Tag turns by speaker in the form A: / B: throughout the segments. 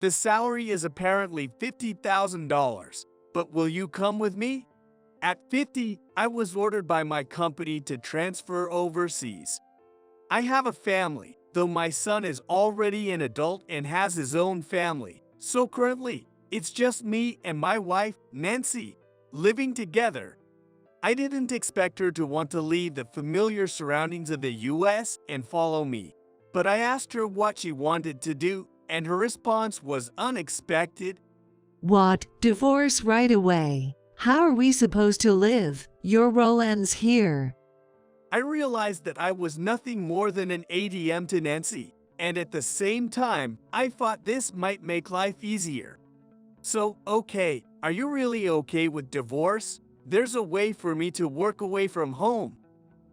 A: The salary is apparently $50,000, but will you come with me? At 50, I was ordered by my company to transfer overseas. I have a family, though my son is already an adult and has his own family. So currently, it's just me and my wife, Nancy, living together. I didn't expect her to want to leave the familiar surroundings of the US and follow me, but I asked her what she wanted to do, and her response was unexpected.
B: What? Divorce right away? How are we supposed to live? Your role ends here.
A: I realized that I was nothing more than an ATM to Nancy, and at the same time, I thought this might make life easier. So, okay, are you really okay with divorce? There's a way for me to work away from home.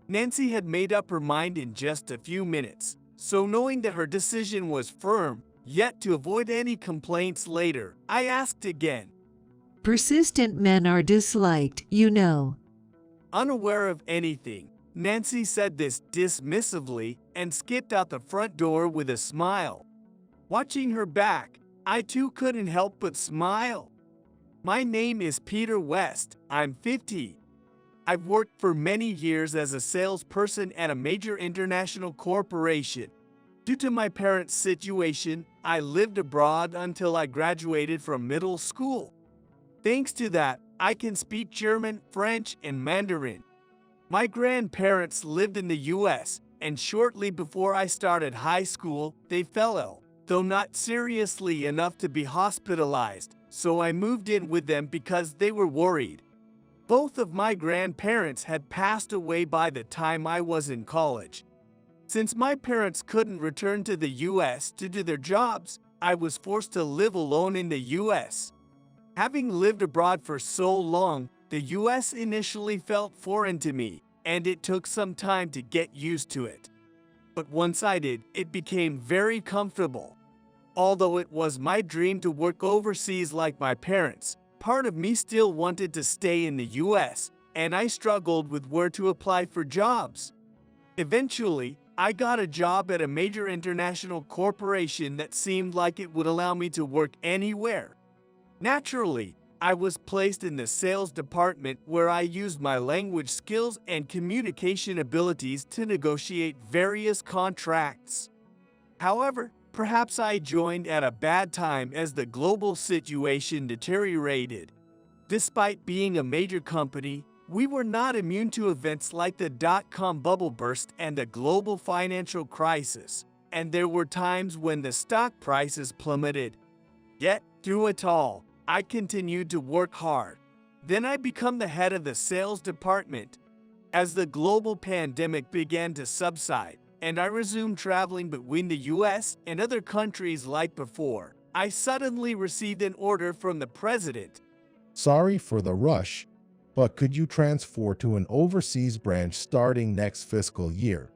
A: Nancy had made up her mind in just a few minutes, so knowing that her decision was firm, yet to avoid any complaints later, I asked again.
B: Persistent men are disliked, you know.
A: Unaware of anything, Nancy said this dismissively and skipped out the front door with a smile. Watching her back, I too couldn't help but smile. My name is Peter West. I'm 50. I've worked for many years as a salesperson at a major international corporation. Due to my parents' situation, I lived abroad until I graduated from middle school. Thanks to that, I can speak German, French, and Mandarin. My grandparents lived in the US, and shortly before I started high school, they fell ill, though not seriously enough to be hospitalized, so I moved in with them because they were worried. Both of my grandparents had passed away by the time I was in college. Since my parents couldn't return to the US to do their jobs, I was forced to live alone in the US. Having lived abroad for so long, the US initially felt foreign to me, and it took some time to get used to it. But once I did, it became very comfortable. Although it was my dream to work overseas like my parents, part of me still wanted to stay in the US, and I struggled with where to apply for jobs. Eventually, I got a job at a major international corporation that seemed like it would allow me to work anywhere. Naturally, I was placed in the sales department where I used my language skills and communication abilities to negotiate various contracts. However, perhaps I joined at a bad time as the global situation deteriorated. Despite being a major company, we were not immune to events like the dot-com bubble burst and the global financial crisis, and there were times when the stock prices plummeted. Yet, through it all, I continued to work hard. Then I became the head of the sales department. As the global pandemic began to subside, and I resumed traveling between the US and other countries like before, I suddenly received an order from the president.
C: Sorry for the rush, but could you transfer to an overseas branch starting next fiscal year?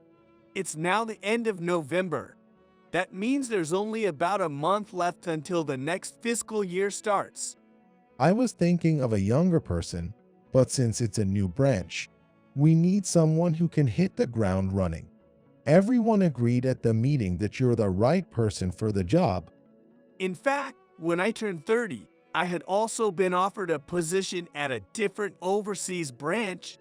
A: It's now the end of November. That means there's only about a month left until the next fiscal year starts.
C: I was thinking of a younger person, but since it's a new branch, we need someone who can hit the ground running. Everyone agreed at the meeting that you're the right person for the job.
A: In fact, when I turned 30, I had also been offered a position at a different overseas branch.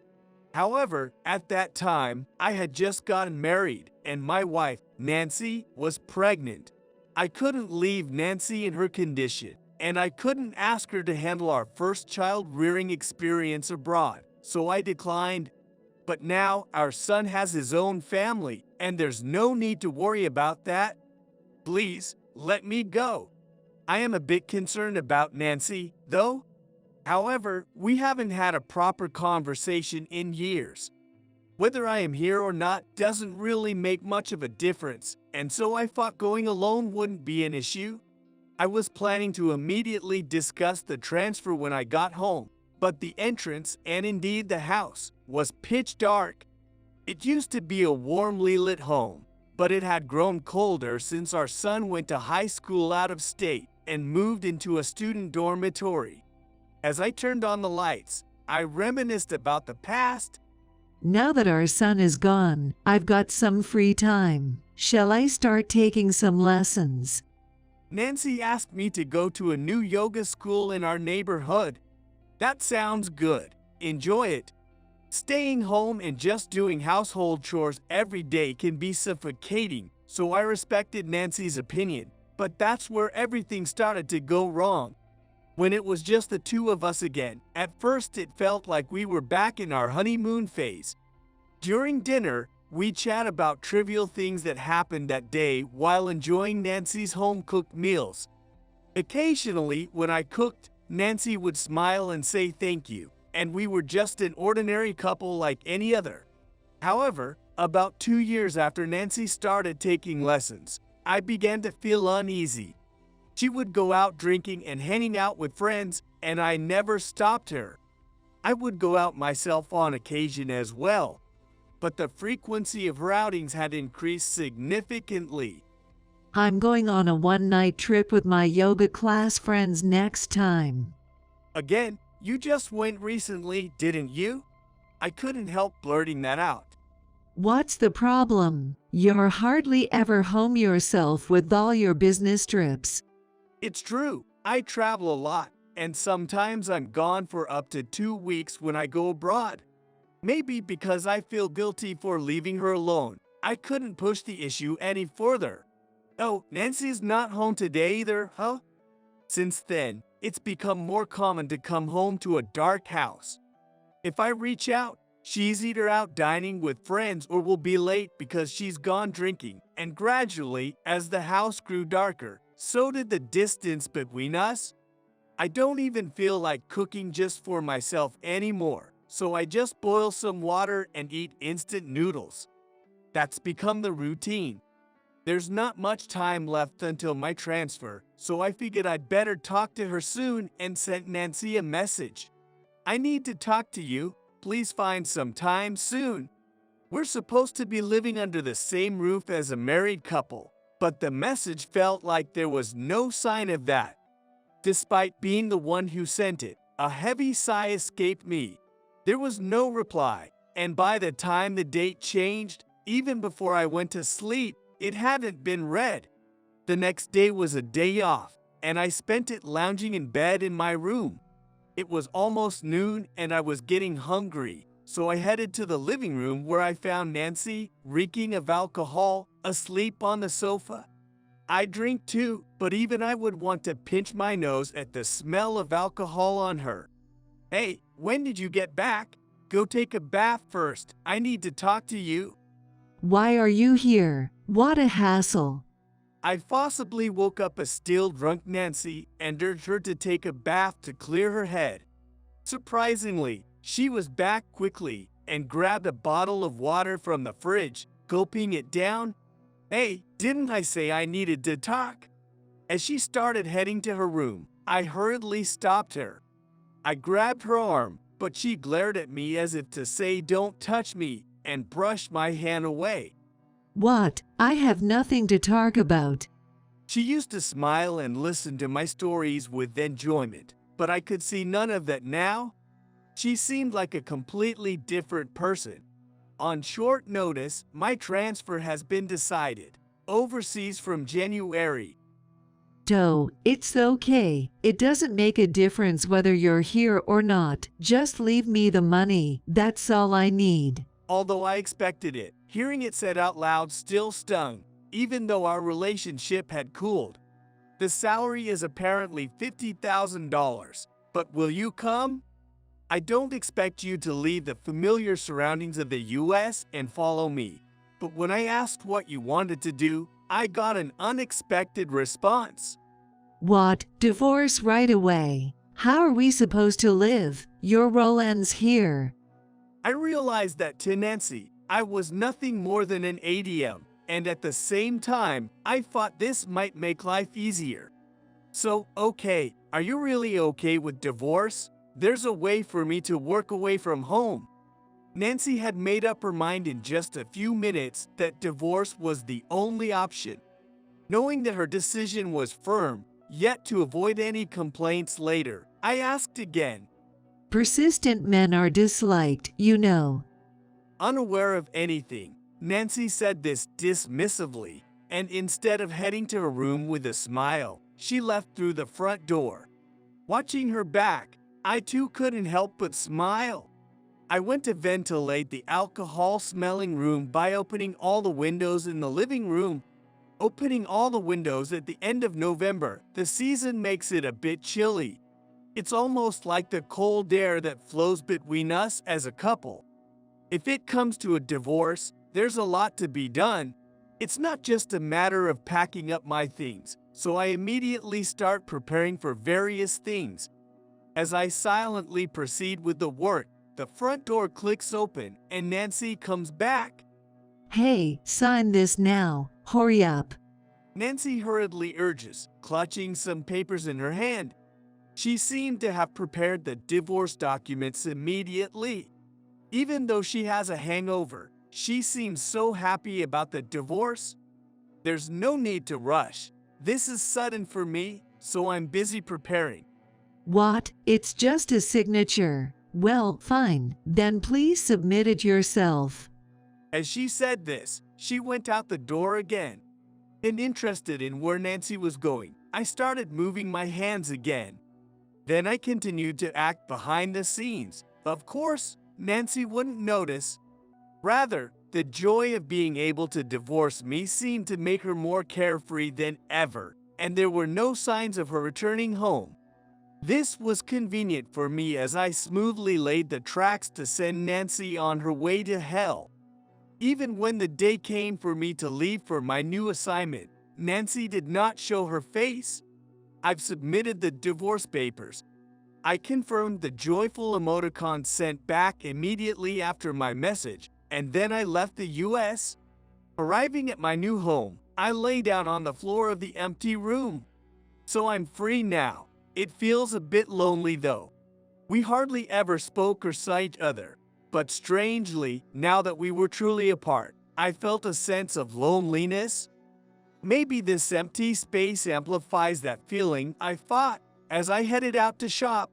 A: However, at that time, I had just gotten married, and my wife, Nancy, was pregnant. I couldn't leave Nancy in her condition, and I couldn't ask her to handle our first child-rearing experience abroad, so I declined. But now, our son has his own family, and there's no need to worry about that. Please, let me go. I am a bit concerned about Nancy, though. However, we haven't had a proper conversation in years. Whether I am here or not doesn't really make much of a difference, and so I thought going alone wouldn't be an issue. I was planning to immediately discuss the transfer when I got home, but the entrance, and indeed the house, was pitch dark. It used to be a warmly lit home, but it had grown colder since our son went to high school out of state and moved into a student dormitory. As I turned on the lights, I reminisced about the past.
B: Now that our son is gone, I've got some free time. Shall I start taking some lessons?
A: Nancy asked me to go to a new yoga school in our neighborhood. That sounds good. Enjoy it. Staying home and just doing household chores every day can be suffocating, so I respected Nancy's opinion. But that's where everything started to go wrong. When it was just the two of us again, at first it felt like we were back in our honeymoon phase. During dinner, we chat about trivial things that happened that day while enjoying Nancy's home-cooked meals. Occasionally, when I cooked, Nancy would smile and say thank you, and we were just an ordinary couple like any other. However, about 2 years after Nancy started taking lessons, I began to feel uneasy. She would go out drinking and hanging out with friends, and I never stopped her. I would go out myself on occasion as well, but the frequency of her outings had increased significantly.
B: I'm going on a one-night trip with my yoga class friends next time.
A: Again, you just went recently, didn't you? I couldn't help blurting that out.
B: What's the problem? You're hardly ever home yourself with all your business trips.
A: It's true, I travel a lot, and sometimes I'm gone for up to 2 weeks when I go abroad. Maybe because I feel guilty for leaving her alone, I couldn't push the issue any further. Oh, Nancy's not home today either, huh? Since then, it's become more common to come home to a dark house. If I reach out, she's either out dining with friends or will be late because she's gone drinking, and gradually, as the house grew darker, so did the distance between us. I don't even feel like cooking just for myself anymore, so I just boil some water and eat instant noodles. That's become the routine. There's not much time left until my transfer, so I figured I'd better talk to her soon and sent Nancy a message. I need to talk to you. Please find some time soon. We're supposed to be living under the same roof as a married couple, but the message felt like there was no sign of that. Despite being the one who sent it, a heavy sigh escaped me. There was no reply, and by the time the date changed, even before I went to sleep, it hadn't been read. The next day was a day off, and I spent it lounging in bed in my room. It was almost noon and I was getting hungry, so I headed to the living room where I found Nancy, reeking of alcohol, asleep on the sofa. I drink too, but even I would want to pinch my nose at the smell of alcohol on her. Hey, when did you get back? Go take a bath first. I need to talk to you.
B: Why are you here? What a hassle.
A: I forcibly woke up a still drunk Nancy and urged her to take a bath to clear her head. Surprisingly, she was back quickly and grabbed a bottle of water from the fridge, gulping it down. Hey, didn't I say I needed to talk? As she started heading to her room, I hurriedly stopped her. I grabbed her arm, but she glared at me as if to say don't touch me and brushed my hand away.
B: What? I have nothing to talk about.
A: She used to smile and listen to my stories with enjoyment, but I could see none of that now. She seemed like a completely different person. On short notice, my transfer has been decided. Overseas from January.
B: Doe, it's okay. It doesn't make a difference whether you're here or not. Just leave me the money. That's all I need.
A: Although I expected it, hearing it said out loud still stung, even though our relationship had cooled. The salary is apparently $50,000, but will you come? I don't expect you to leave the familiar surroundings of the US and follow me, but when I asked what you wanted to do, I got an unexpected response.
B: What? Divorce right away? How are we supposed to live? Your role ends here.
A: I realized that to Nancy, I was nothing more than an ATM, and at the same time, I thought this might make life easier. So, okay, are you really okay with divorce? There's a way for me to work away from home. Nancy had made up her mind in just a few minutes that divorce was the only option. Knowing that her decision was firm, yet to avoid any complaints later, I asked again.
B: Persistent men are disliked, you know.
A: Unaware of anything, Nancy said this dismissively. and instead of heading to her room with a smile, she left through the front door. Watching her back, I too couldn't help but smile. I went to ventilate the alcohol-smelling room by opening all the windows in the living room. Opening all the windows at the end of November, the season makes it a bit chilly. It's almost like the cold air that flows between us as a couple. If it comes to a divorce, there's a lot to be done. It's not just a matter of packing up my things, so I immediately start preparing for various things. As I silently proceed with the work, the front door clicks open and Nancy comes back.
B: Hey, sign this now. Hurry up.
A: Nancy hurriedly urges, clutching some papers in her hand. She seemed to have prepared the divorce documents immediately. Even though she has a hangover, she seems so happy about the divorce. There's no need to rush. This is sudden for me, so I'm busy preparing.
B: What? It's just a signature. Well, fine. Then please submit it yourself.
A: As she said this, she went out the door again. And interested in where Nancy was going, I started moving my hands again. Then I continued to act behind the scenes. Of course, Nancy wouldn't notice. Rather, the joy of being able to divorce me seemed to make her more carefree than ever, and there were no signs of her returning home. This was convenient for me as I smoothly laid the tracks to send Nancy on her way to hell. Even when the day came for me to leave for my new assignment, Nancy did not show her face. I've submitted the divorce papers. I confirmed the joyful emoticon sent back immediately after my message, and then I left the US. Arriving at my new home, I lay down on the floor of the empty room. So I'm free now. It feels a bit lonely though. We hardly ever spoke or saw each other. But strangely, now that we were truly apart, I felt a sense of loneliness. Maybe this empty space amplifies that feeling, I thought, as I headed out to shop.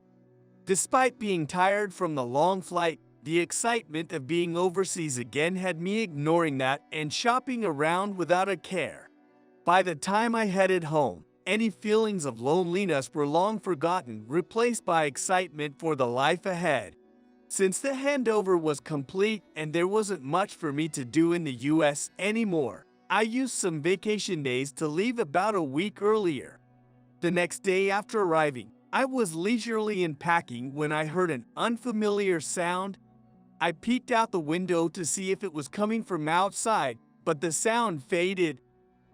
A: Despite being tired from the long flight, the excitement of being overseas again had me ignoring that and shopping around without a care. By the time I headed home, any feelings of loneliness were long forgotten, replaced by excitement for the life ahead. Since the handover was complete and there wasn't much for me to do in the US anymore, I used some vacation days to leave about a week earlier. The next day after arriving, I was leisurely unpacking when I heard an unfamiliar sound. I peeked out the window to see if it was coming from outside, but the sound faded.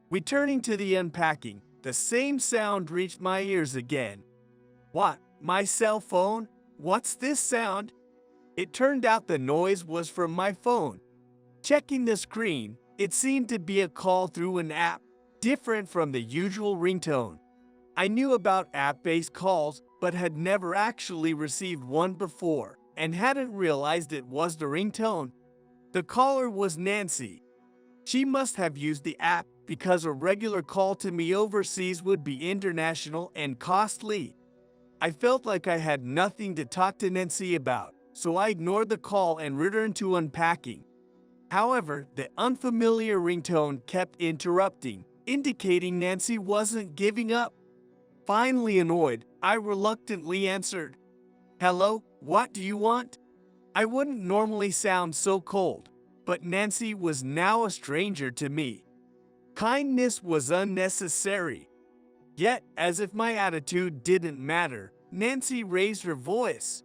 A: Returning to the unpacking, the same sound reached my ears again. What? My cell phone? What's this sound? It turned out the noise was from my phone. Checking the screen, it seemed to be a call through an app, different from the usual ringtone. I knew about app-based calls, but had never actually received one before, and hadn't realized it was the ringtone. The caller was Nancy. She must have used the app because a regular call to me overseas would be international and costly. I felt like I had nothing to talk to Nancy about, so I ignored the call and returned to unpacking. However, the unfamiliar ringtone kept interrupting, indicating Nancy wasn't giving up. Finally annoyed, I reluctantly answered. "Hello, what do you want?" I wouldn't normally sound so cold, but Nancy was now a stranger to me. Kindness was unnecessary. Yet, as if my attitude didn't matter, Nancy raised her voice.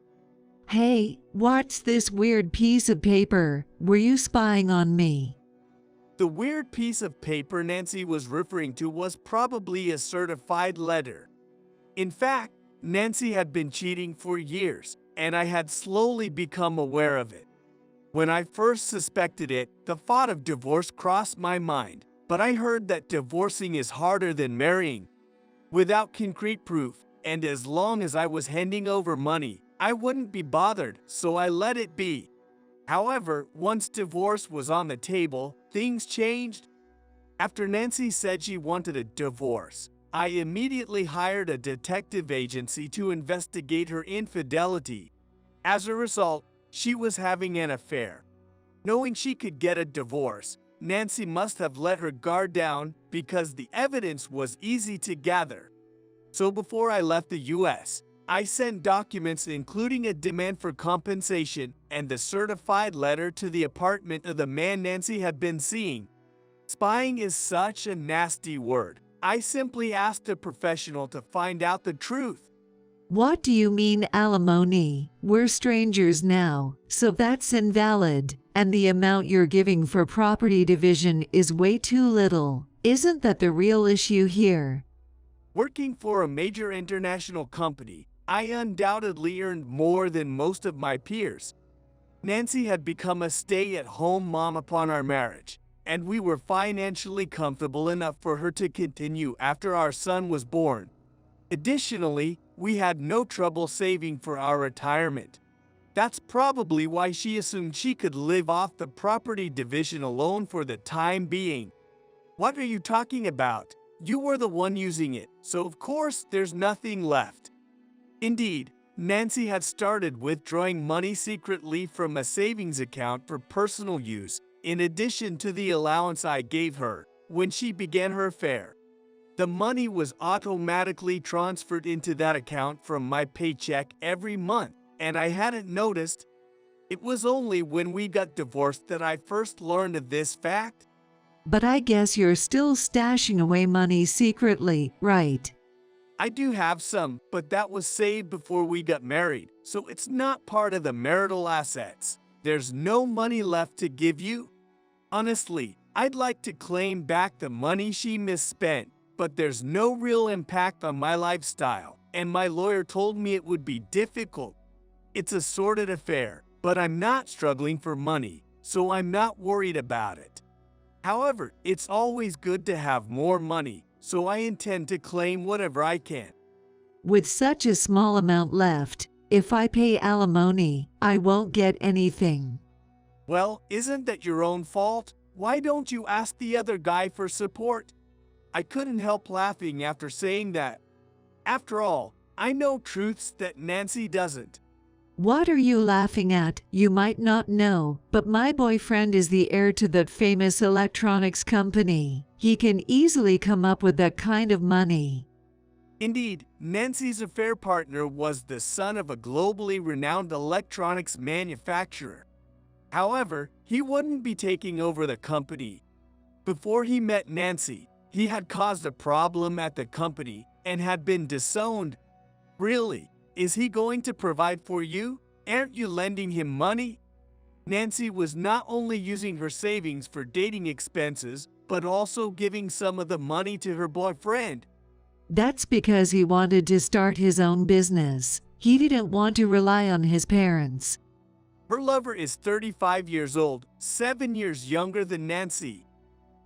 B: Hey, what's this weird piece of paper? Were you spying on me?
A: The weird piece of paper Nancy was referring to was probably a certified letter. In fact, Nancy had been cheating for years, and I had slowly become aware of it. When I first suspected it, the thought of divorce crossed my mind, but I heard that divorcing is harder than marrying. Without concrete proof, and as long as I was handing over money, I wouldn't be bothered, so I let it be. However, once divorce was on the table, things changed. After Nancy said she wanted a divorce, I immediately hired a detective agency to investigate her infidelity. As a result, she was having an affair. Knowing she could get a divorce, Nancy must have let her guard down because the evidence was easy to gather. So before I left the US, I sent documents including a demand for compensation and the certified letter to the apartment of the man Nancy had been seeing. Spying is such a nasty word. I simply asked a professional to find out the truth.
B: What do you mean alimony? We're strangers now, so that's invalid, and the amount you're giving for property division is way too little. Isn't that the real issue here?
A: Working for a major international company, I undoubtedly earned more than most of my peers. Nancy had become a stay-at-home mom upon our marriage, and we were financially comfortable enough for her to continue after our son was born. Additionally, we had no trouble saving for our retirement. That's probably why she assumed she could live off the property division alone for the time being. What are you talking about? You were the one using it, so of course there's nothing left. Indeed, Nancy had started withdrawing money secretly from a savings account for personal use, in addition to the allowance I gave her when she began her affair. The money was automatically transferred into that account from my paycheck every month, and I hadn't noticed. It was only when we got divorced that I first learned of this fact.
B: But I guess you're still stashing away money secretly, right?
A: I do have some, but that was saved before we got married, so it's not part of the marital assets. There's no money left to give you. Honestly, I'd like to claim back the money she misspent, but there's no real impact on my lifestyle, and my lawyer told me it would be difficult. It's a sordid affair, but I'm not struggling for money, so I'm not worried about it. However, it's always good to have more money, so I intend to claim whatever I can.
B: With such a small amount left, if I pay alimony, I won't get anything.
A: Well, isn't that your own fault? Why don't you ask the other guy for support? I couldn't help laughing after saying that. After all, I know truths that Nancy doesn't.
B: What are you laughing at? You might not know, but my boyfriend is the heir to that famous electronics company. He can easily come up with that kind of money.
A: Indeed, Nancy's affair partner was the son of a globally renowned electronics manufacturer. However, he wouldn't be taking over the company. Before he met Nancy, he had caused a problem at the company and had been disowned. Really? Is he going to provide for you? Aren't you lending him money? Nancy was not only using her savings for dating expenses, but also giving some of the money to her boyfriend.
B: That's because he wanted to start his own business. He didn't want to rely on his parents.
A: Her lover is 35 years old, 7 years younger than Nancy.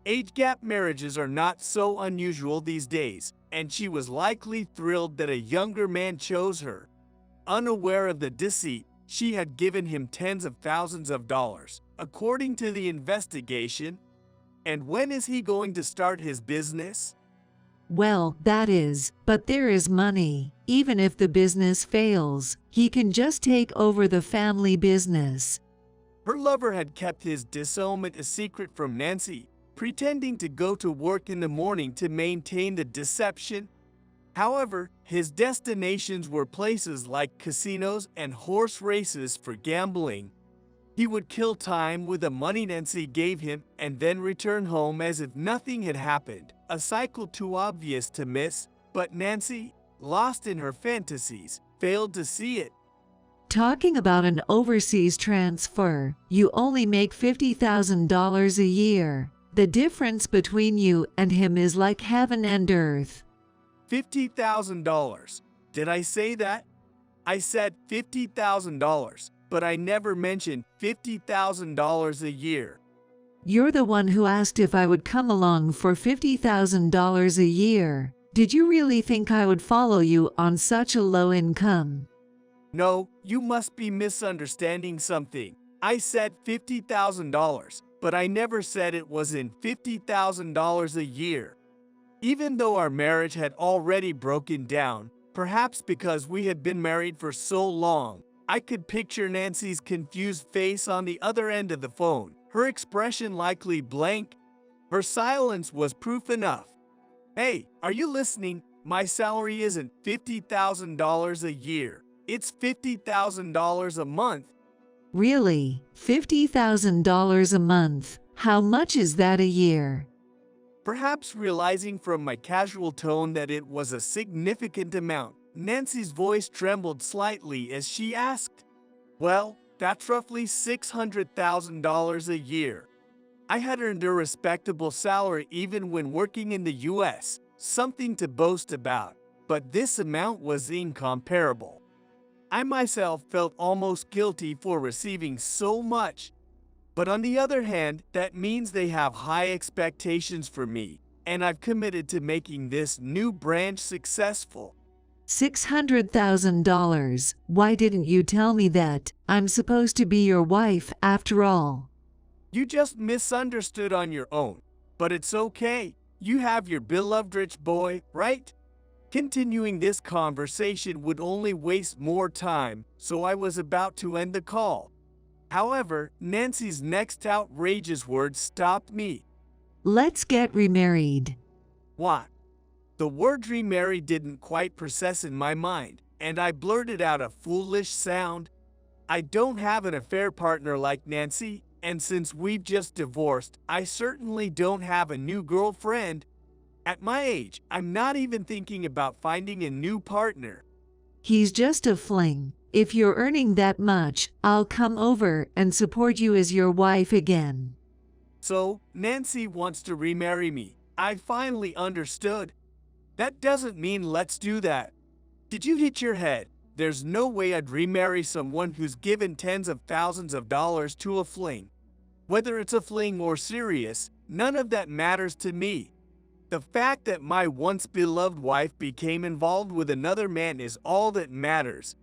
A: Age gap marriages are not so unusual these days, and she was likely thrilled that a younger man chose her. Unaware of the deceit, she had given him tens of thousands of dollars, according to the investigation. And when is he going to start his business?
B: Well, that is, but there is money. Even if the business fails, he can just take over the family business.
A: Her lover had kept his disownment a secret from Nancy, pretending to go to work in the morning to maintain the deception. However, his destinations were places like casinos and horse races for gambling. He would kill time with the money Nancy gave him and then return home as if nothing had happened, a cycle too obvious to miss, but Nancy, lost in her fantasies, failed to see it.
B: Talking about an overseas transfer, you only make $50,000 a year. The difference between you and him is like heaven and earth.
A: $50,000. Did I say that? I said $50,000, but I never mentioned $50,000 a year.
B: You're the one who asked if I would come along for $50,000 a year. Did you really think I would follow you on such a low income?
A: No, you must be misunderstanding something. I said $50,000, but I never said it was in $50,000 a year. Even though our marriage had already broken down, perhaps because we had been married for so long, I could picture Nancy's confused face on the other end of the phone, her expression likely blank. Her silence was proof enough. Hey, are you listening? My salary isn't $50,000 a year. It's $50,000 a month.
B: Really? $50,000 a month? How much is that a year?
A: Perhaps realizing from my casual tone that it was a significant amount, Nancy's voice trembled slightly as she asked, "Well, that's roughly $600,000 a year." I had earned a respectable salary even when working in the US, something to boast about, but this amount was incomparable. I myself felt almost guilty for receiving so much. But on the other hand, that means they have high expectations for me, and I've committed to making this new branch successful.
B: $600,000. Why didn't you tell me that? I'm supposed to be your wife after all.
A: You just misunderstood on your own, but it's okay. You have your beloved rich boy, right? Continuing this conversation would only waste more time, so I was about to end the call. However, Nancy's next outrageous words stopped me.
B: Let's get remarried.
A: What? The word remarry didn't quite process in my mind, and I blurted out a foolish sound. I don't have an affair partner like Nancy, and since we've just divorced, I certainly don't have a new girlfriend. At my age, I'm not even thinking about finding a new partner.
B: He's just a fling. If you're earning that much, I'll come over and support you as your wife again.
A: So, Nancy wants to remarry me. I finally understood. That doesn't mean let's do that. Did you hit your head? There's no way I'd remarry someone who's given tens of thousands of dollars to a fling. Whether it's a fling or serious, none of that matters to me. The fact that my once beloved wife became involved with another man is all that matters.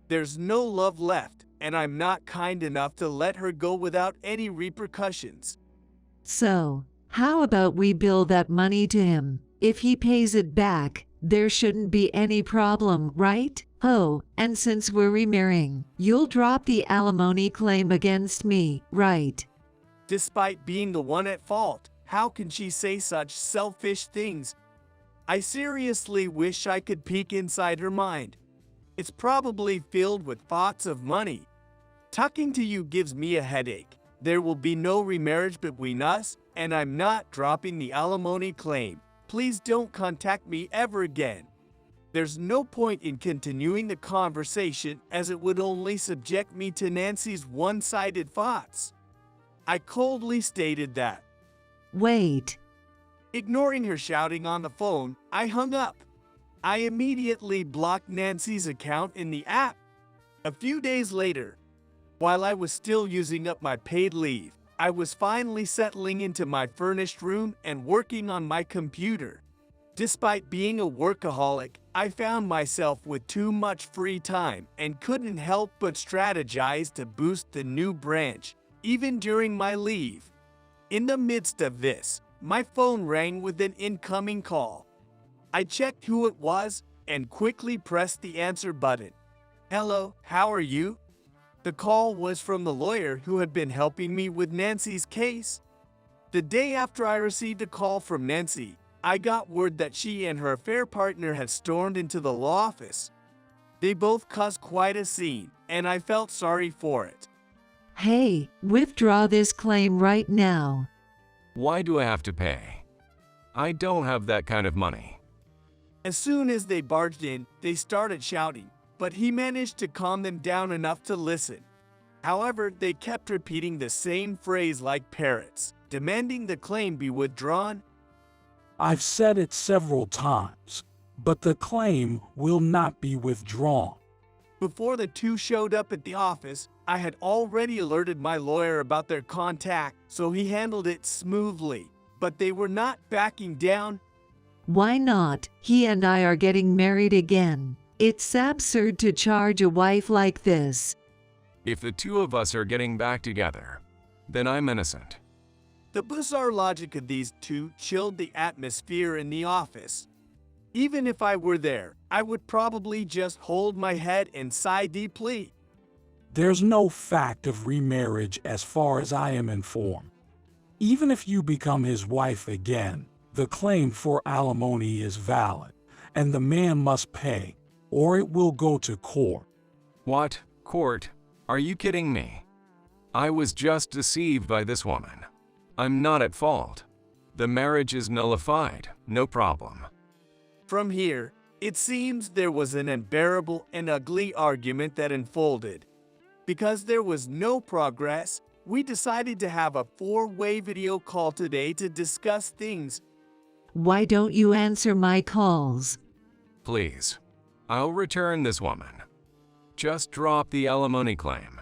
A: There's no love left, and I'm not kind enough to let her go without any repercussions.
B: So, how about we bill that money to him? If he pays it back, there shouldn't be any problem, right? Oh, and since we're remarrying, you'll drop the alimony claim against me, right?
A: Despite being the one at fault, how can she say such selfish things? I seriously wish I could peek inside her mind. It's probably filled with thoughts of money. Talking to you gives me a headache. There will be no remarriage between us, and I'm not dropping the alimony claim. Please don't contact me ever again. There's no point in continuing the conversation as it would only subject me to Nancy's one-sided thoughts. I coldly stated that.
B: Wait.
A: Ignoring her shouting on the phone, I hung up. I immediately blocked Nancy's account in the app. A few days later, while I was still using up my paid leave, I was finally settling into my furnished room and working on my computer. Despite being a workaholic, I found myself with too much free time and couldn't help but strategize to boost the new branch, even during my leave. In the midst of this, my phone rang with an incoming call. I checked who it was and quickly pressed the answer button. "Hello, how are you?" The call was from the lawyer who had been helping me with Nancy's case. The day after I received a call from Nancy, I got word that she and her affair partner had stormed into the law office. They both caused quite a scene, and I felt sorry for it.
B: Hey, withdraw this claim right now.
D: Why do I have to pay? I don't have that kind of money.
A: As soon as they barged in, they started shouting, but he managed to calm them down enough to listen. However, they kept repeating the same phrase like parrots, demanding the claim be withdrawn.
E: I've said it several times, but the claim will not be withdrawn.
A: Before the two showed up at the office, I had already alerted my lawyer about their contact, so he handled it smoothly. But they were not backing down.
B: Why not? He and I are getting married again. It's absurd to charge a wife like this.
D: If the two of us are getting back together, then I'm innocent.
A: The bizarre logic of these two chilled the atmosphere in the office. Even if I were there, I would probably just hold my head and sigh deeply.
E: There's no fact of remarriage as far as I am informed. Even if you become his wife again, the claim for alimony is valid, and the man must pay, or it will go to court.
D: What? Court? Are you kidding me? I was just deceived by this woman. I'm not at fault. The marriage is nullified, no problem.
A: From here, it seems there was an unbearable and ugly argument that unfolded. Because there was no progress, we decided to have a 4-way video call today to discuss things.
B: Why don't you answer my calls?
D: Please. I'll return this woman. Just drop the alimony claim.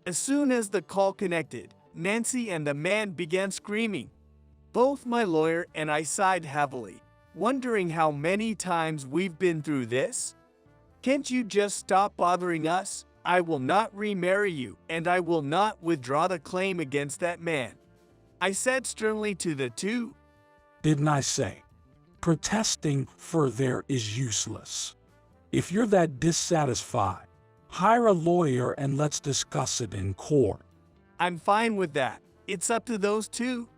A: As soon as the call connected, Nancy and the man began screaming. Both my lawyer and I sighed heavily, wondering how many times we've been through this. Can't you just stop bothering us? I will not remarry you, and I will not withdraw the claim against that man, I said sternly to the two.
E: Didn't I say? Protesting further is useless. If you're that dissatisfied, hire a lawyer and let's discuss it in court.
A: I'm fine with that. It's up to those two.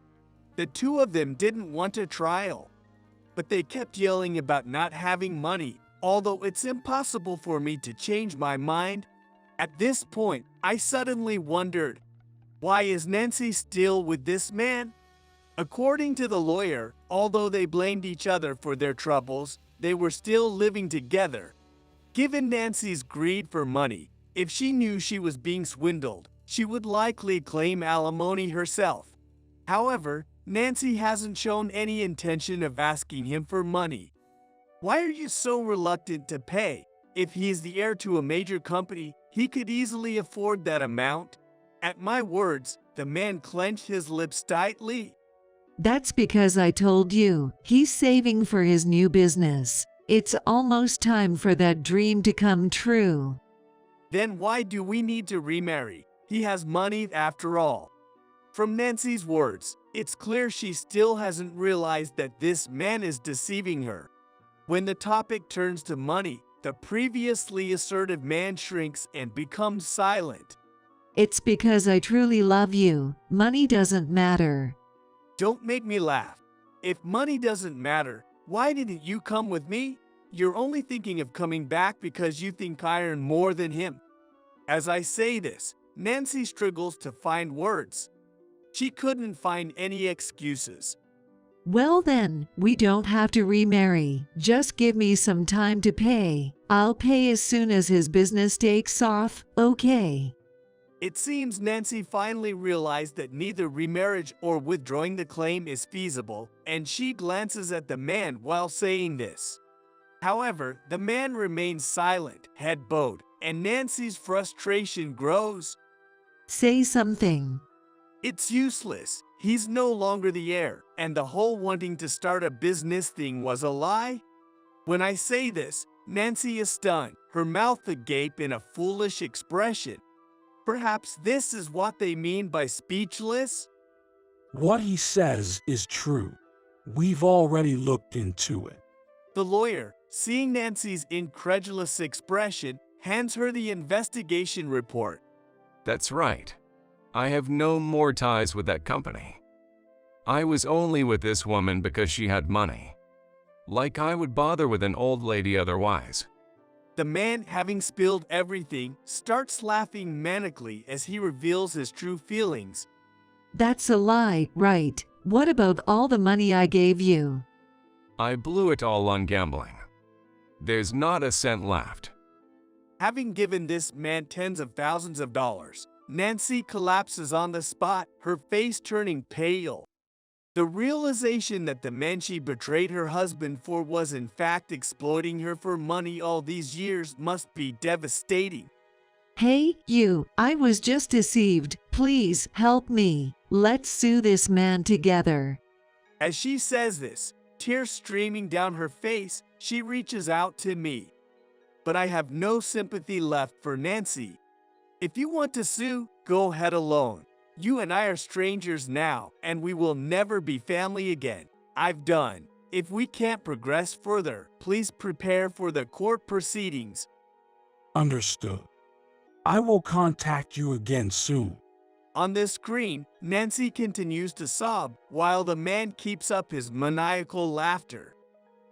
A: The two of them didn't want a trial, but they kept yelling about not having money, although it's impossible for me to change my mind. At this point, I suddenly wondered, why is Nancy still with this man? According to the lawyer, although they blamed each other for their troubles, they were still living together. Given Nancy's greed for money, if she knew she was being swindled, she would likely claim alimony herself. However, Nancy hasn't shown any intention of asking him for money. Why are you so reluctant to pay? If he is the heir to a major company, he could easily afford that amount. At my words, the man clenched his lips tightly.
B: That's because I told you, he's saving for his new business. It's almost time for that dream to come true.
A: Then why do we need to remarry? He has money after all. From Nancy's words, it's clear she still hasn't realized that this man is deceiving her. When the topic turns to money, the previously assertive man shrinks and becomes silent.
B: It's because I truly love you. Money doesn't matter.
A: Don't make me laugh. If money doesn't matter, why didn't you come with me? You're only thinking of coming back because you think I earn more than him. As I say this, Nancy struggles to find words. She couldn't find any excuses.
B: Well then, we don't have to remarry. Just give me some time to pay. I'll pay as soon as his business takes off, okay?
A: It seems Nancy finally realized that neither remarriage or withdrawing the claim is feasible, and she glances at the man while saying this. However, the man remains silent, head bowed, and Nancy's frustration grows.
B: Say something.
A: It's useless. He's no longer the heir, and the whole wanting to start a business thing was a lie. When I say this, Nancy is stunned, her mouth agape in a foolish expression. Perhaps this is what they mean by speechless?
E: What he says is true. We've already looked into it.
A: The lawyer, seeing Nancy's incredulous expression, hands her the investigation report.
D: That's right. I have no more ties with that company. I was only with this woman because she had money. Like I would bother with an old lady otherwise.
A: The man, having spilled everything, starts laughing manically as he reveals his true feelings.
B: That's a lie, right? What about all the money I gave you?
D: I blew it all on gambling. There's not a cent left.
A: Having given this man tens of thousands of dollars, Nancy collapses on the spot, her face turning pale. The realization that the man she betrayed her husband for was in fact exploiting her for money all these years must be devastating.
B: Hey, you, I was just deceived. Please help me. Let's sue this man together.
A: As she says this, tears streaming down her face, she reaches out to me. But I have no sympathy left for Nancy. If you want to sue, go ahead alone. You and I are strangers now, and we will never be family again. I've done. If we can't progress further, please prepare for the court proceedings.
E: Understood. I will contact you again soon.
A: On this screen, Nancy continues to sob while the man keeps up his maniacal laughter.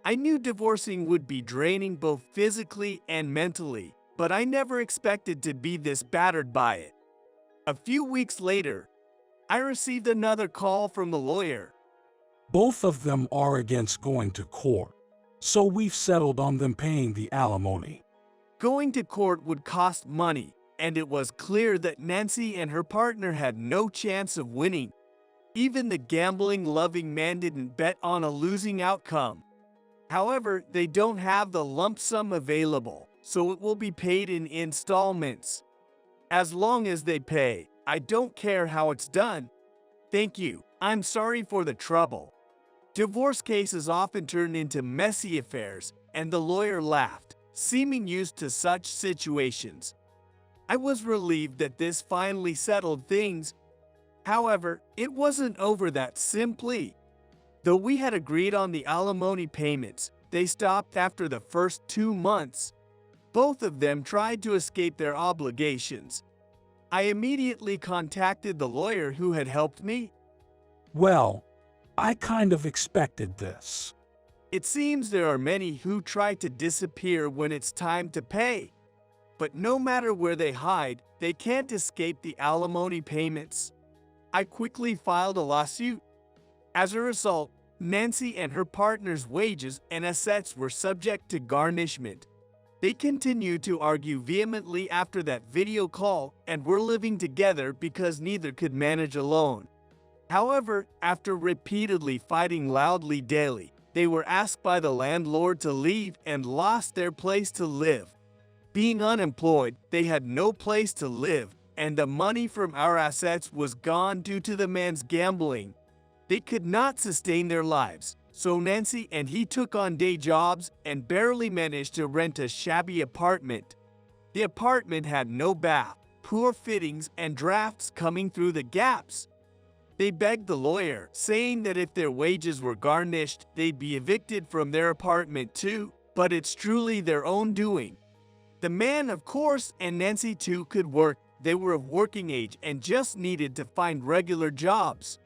A: I knew divorcing would be draining both physically and mentally, but I never expected to be this battered by it. A few weeks later, I received another call from the lawyer.
E: Both of them are against going to court, so we've settled on them paying the alimony.
A: Going to court would cost money, and it was clear that Nancy and her partner had no chance of winning. Even the gambling-loving man didn't bet on a losing outcome. However, they don't have the lump sum available, so it will be paid in installments. As long as they pay, I don't care how it's done. Thank you. I'm sorry for the trouble. Divorce cases often turn into messy affairs, and the lawyer laughed, seeming used to such situations. I was relieved that this finally settled things. However, it wasn't over that simply. Though we had agreed on the alimony payments, they stopped after the first 2 months. Both of them tried to escape their obligations. I immediately contacted the lawyer who had helped me.
E: Well, I kind of expected this.
A: It seems there are many who try to disappear when it's time to pay. But no matter where they hide, they can't escape the alimony payments. I quickly filed a lawsuit. As a result, Nancy and her partner's wages and assets were subject to garnishment. They continued to argue vehemently after that video call and were living together because neither could manage alone. However, after repeatedly fighting loudly daily, they were asked by the landlord to leave and lost their place to live. Being unemployed, they had no place to live, and the money from our assets was gone due to the man's gambling. They could not sustain their lives, so Nancy and he took on day jobs and barely managed to rent a shabby apartment. The apartment had no bath, poor fittings, and drafts coming through the gaps. They begged the lawyer, saying that if their wages were garnished, they'd be evicted from their apartment too, but it's truly their own doing. The man, of course, and Nancy too could work. They were of working age and just needed to find regular jobs.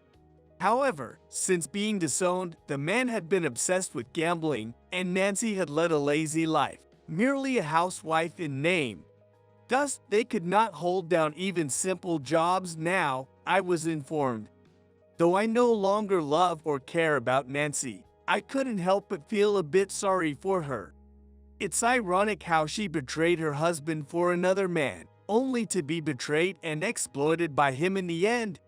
A: However, since being disowned, the man had been obsessed with gambling, and Nancy had led a lazy life, merely a housewife in name. Thus, they could not hold down even simple jobs now, I was informed. Though I no longer love or care about Nancy, I couldn't help but feel a bit sorry for her. It's ironic how she betrayed her husband for another man, only to be betrayed and exploited by him in the end.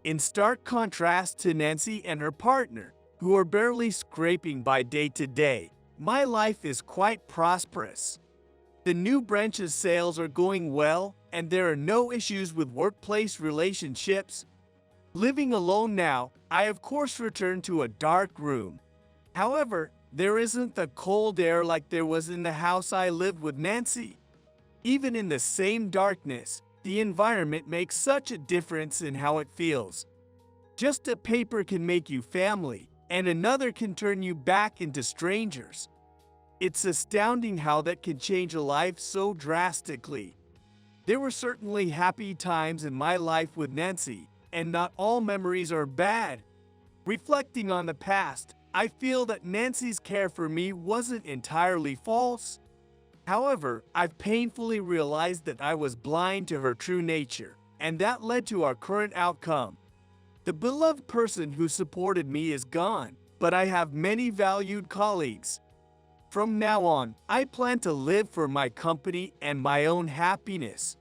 A: In stark contrast to Nancy and her partner, who are barely scraping by day to day, my life is quite prosperous. The new branch's sales are going well, and there are no issues with workplace relationships. Living alone now, I of course return to a dark room. However, there isn't the cold air like there was in the house I lived with Nancy. Even in the same darkness, the environment makes such a difference in how it feels. Just a paper can make you family, and another can turn you back into strangers. It's astounding how that can change a life so drastically. There were certainly happy times in my life with Nancy, and not all memories are bad. Reflecting on the past, I feel that Nancy's care for me wasn't entirely false. However, I've painfully realized that I was blind to her true nature, and that led to our current outcome. The beloved person who supported me is gone, but I have many valued colleagues. From now on, I plan to live for my company and my own happiness.